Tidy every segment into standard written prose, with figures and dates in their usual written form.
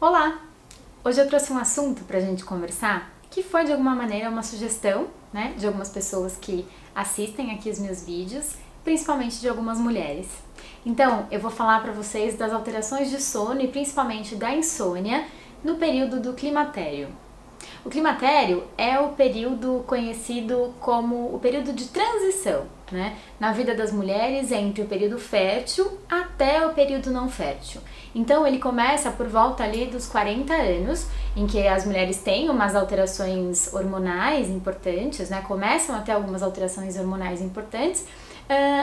Olá! Hoje eu trouxe um assunto pra gente conversar que foi de alguma maneira uma sugestão, né, de algumas pessoas que assistem aqui os meus vídeos, principalmente de algumas mulheres. Então, eu vou falar pra vocês das alterações de sono e principalmente da insônia no período do climatério. O climatério é o período conhecido como o período de transição, né, na vida das mulheres entre o período fértil até o período não fértil. Então ele começa por volta ali dos 40 anos, em que as mulheres têm umas alterações hormonais importantes, né, começam a ter algumas alterações hormonais importantes,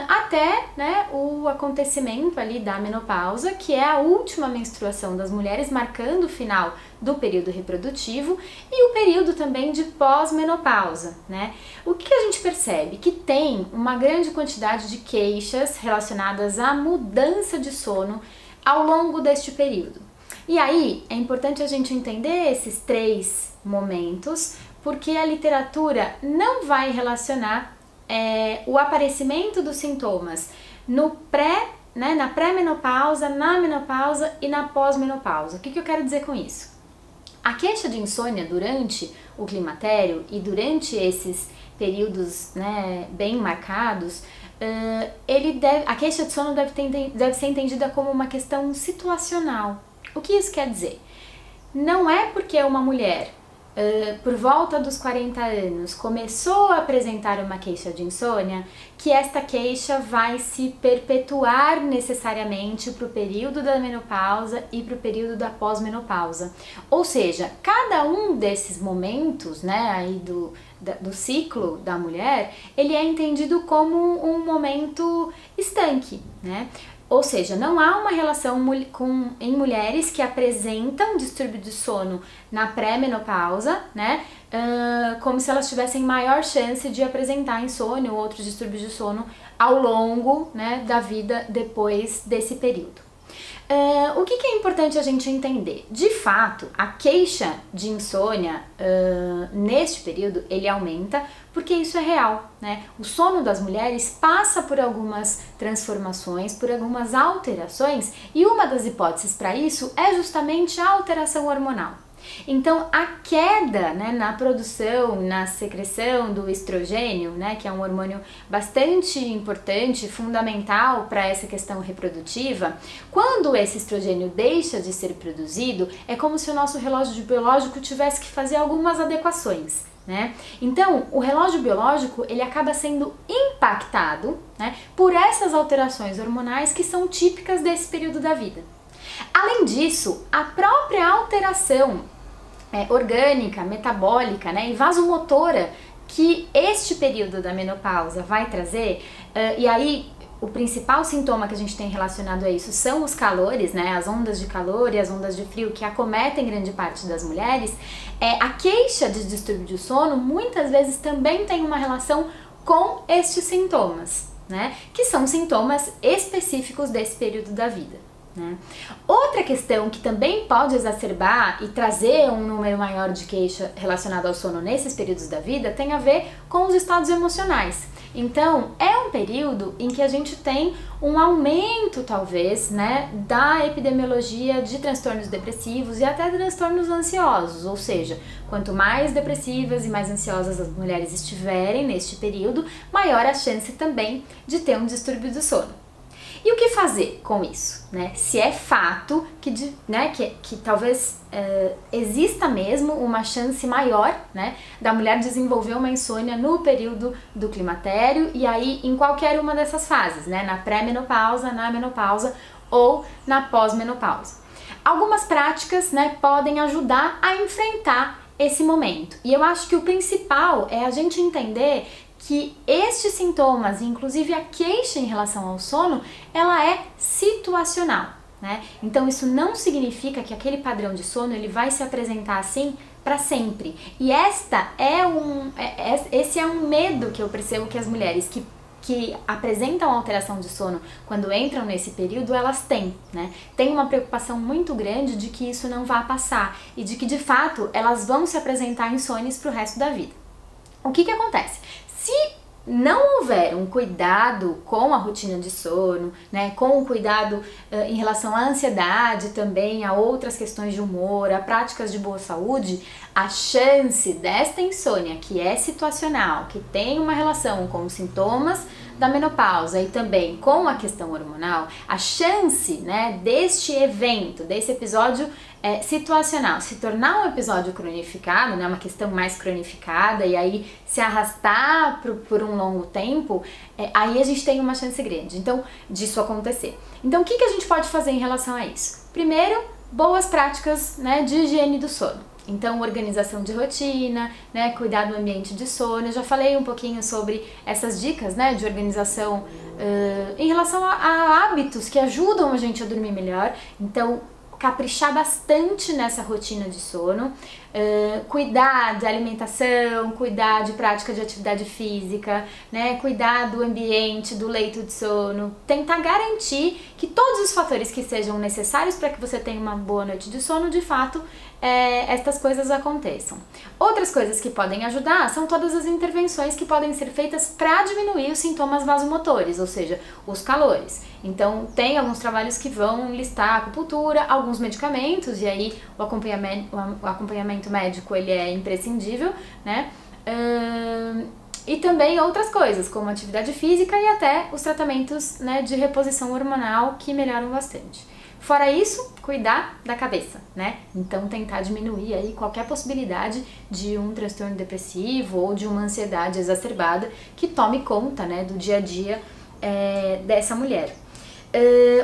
até, né, o acontecimento ali da menopausa, que é a última menstruação das mulheres, marcando o final do período reprodutivo e o período também de pós-menopausa, né? O que a gente percebe? Que tem uma grande quantidade de queixas relacionadas à mudança de sono ao longo deste período. E aí é importante a gente entender esses três momentos, porque a literatura não vai relacionar o aparecimento dos sintomas no na pré-menopausa, na menopausa e na pós-menopausa. O que eu quero dizer com isso? A queixa de insônia durante o climatério e durante esses períodos, né, bem marcados, a queixa de sono deve ser entendida como uma questão situacional. O que isso quer dizer? Não é porque uma mulher por volta dos 40 anos começou a apresentar uma queixa de insônia que esta queixa vai se perpetuar necessariamente para o período da menopausa e para o período da pós-menopausa. Ou seja, cada um desses momentos, né, aí do ciclo da mulher, ele é entendido como um momento estanque, né? Ou seja, não há uma relação em mulheres que apresentam distúrbio de sono na pré-menopausa, né, como se elas tivessem maior chance de apresentar insônia ou outros distúrbios de sono ao longo, né, da vida depois desse período. O que é importante a gente entender? De fato, a queixa de insônia neste período, ele aumenta porque isso é real, né? O sono das mulheres passa por algumas transformações, por algumas alterações, e uma das hipóteses para isso é justamente a alteração hormonal. Então a queda, né, na produção, na secreção do estrogênio, né, que é um hormônio bastante importante, fundamental para essa questão reprodutiva, quando esse estrogênio deixa de ser produzido, é como se o nosso relógio biológico tivesse que fazer algumas adequações, né? Então o relógio biológico ele acaba sendo impactado, né, por essas alterações hormonais que são típicas desse período da vida. Além disso, a própria alteração orgânica, metabólica, né, e vasomotora que este período da menopausa vai trazer, e aí o principal sintoma que a gente tem relacionado a isso são os calores, né, as ondas de calor e as ondas de frio que acometem grande parte das mulheres, a queixa de distúrbio de sono muitas vezes também tem uma relação com estes sintomas, né, que são sintomas específicos desse período da vida. Outra questão que também pode exacerbar e trazer um número maior de queixa relacionado ao sono nesses períodos da vida tem a ver com os estados emocionais. Então, é um período em que a gente tem um aumento, talvez, né, da epidemiologia de transtornos depressivos e até transtornos ansiosos, ou seja, quanto mais depressivas e mais ansiosas as mulheres estiverem neste período, maior a chance também de ter um distúrbio do sono. E o que fazer com isso, né? Se é fato que talvez exista mesmo uma chance maior, né, da mulher desenvolver uma insônia no período do climatério e aí em qualquer uma dessas fases, né, na pré-menopausa, na menopausa ou na pós-menopausa. Algumas práticas, né, podem ajudar a enfrentar esse momento. E eu acho que o principal é a gente entender que estes sintomas, inclusive a queixa em relação ao sono, ela é situacional, né? Então isso não significa que aquele padrão de sono ele vai se apresentar assim para sempre. E esse é um medo que eu percebo que as mulheres que apresentam alteração de sono quando entram nesse período, elas têm, né? Tem uma preocupação muito grande de que isso não vá passar e de que de fato elas vão se apresentar insônias para o resto da vida. O que acontece? Se não houver um cuidado com a rotina de sono, né, com o cuidado em relação à ansiedade também, a outras questões de humor, a práticas de boa saúde, a chance desta insônia, que é situacional, que tem uma relação com os sintomas da menopausa e também com a questão hormonal, a chance, né, deste evento, desse episódio situacional se tornar um episódio cronificado, né, uma questão mais cronificada e aí se arrastar por um longo tempo, aí a gente tem uma chance grande, então, disso acontecer. Então, o que a gente pode fazer em relação a isso? Primeiro, boas práticas, né, de higiene do sono. Então, organização de rotina, né, cuidar do ambiente de sono. Eu já falei um pouquinho sobre essas dicas, né, de organização em relação a hábitos que ajudam a gente a dormir melhor. Então, caprichar bastante nessa rotina de sono, cuidar de alimentação, cuidar de prática de atividade física, né, cuidar do ambiente, do leito de sono, tentar garantir que todos os fatores que sejam necessários para que você tenha uma boa noite de sono, de fato, estas coisas aconteçam. Outras coisas que podem ajudar são todas as intervenções que podem ser feitas para diminuir os sintomas vasomotores, ou seja, os calores. Então, tem alguns trabalhos que vão listar a acupuntura, alguns medicamentos, e aí o acompanhamento médico ele é imprescindível, né? E também outras coisas, como atividade física e até os tratamentos, né, de reposição hormonal que melhoram bastante. Fora isso, cuidar da cabeça, né? Então tentar diminuir aí qualquer possibilidade de um transtorno depressivo ou de uma ansiedade exacerbada que tome conta, né, do dia a dia dessa mulher.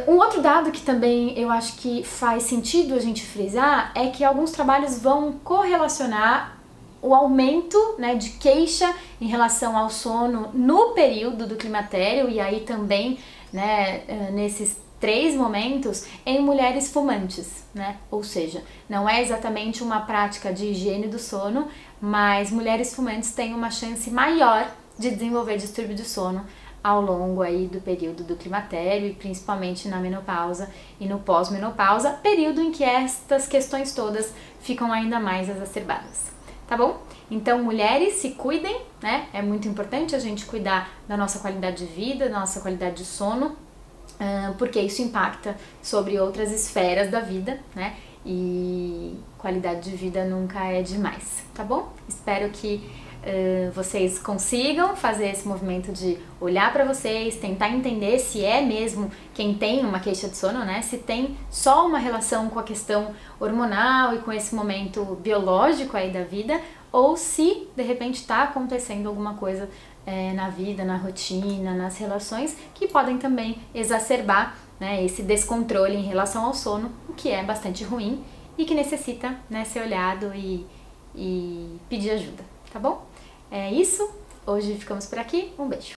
Um outro dado que também eu acho que faz sentido a gente frisar é que alguns trabalhos vão correlacionar o aumento, né, de queixa em relação ao sono no período do climatério e aí também, né, nesses 3 momentos em mulheres fumantes, né? Ou seja, não é exatamente uma prática de higiene do sono, mas mulheres fumantes têm uma chance maior de desenvolver distúrbio de sono ao longo aí do período do climatério e principalmente na menopausa e no pós-menopausa, período em que estas questões todas ficam ainda mais exacerbadas. Tá bom? Então, mulheres, se cuidem, né? É muito importante a gente cuidar da nossa qualidade de vida, da nossa qualidade de sono, porque isso impacta sobre outras esferas da vida, né? E qualidade de vida nunca é demais, tá bom? Espero que vocês consigam fazer esse movimento de olhar para vocês, tentar entender se é mesmo quem tem uma queixa de sono, né? Se tem só uma relação com a questão hormonal e com esse momento biológico aí da vida, ou se de repente está acontecendo alguma coisa na vida, na rotina, nas relações, que podem também exacerbar, né, esse descontrole em relação ao sono, o que é bastante ruim e que necessita, né, ser olhado e pedir ajuda, tá bom? É isso, hoje ficamos por aqui, um beijo!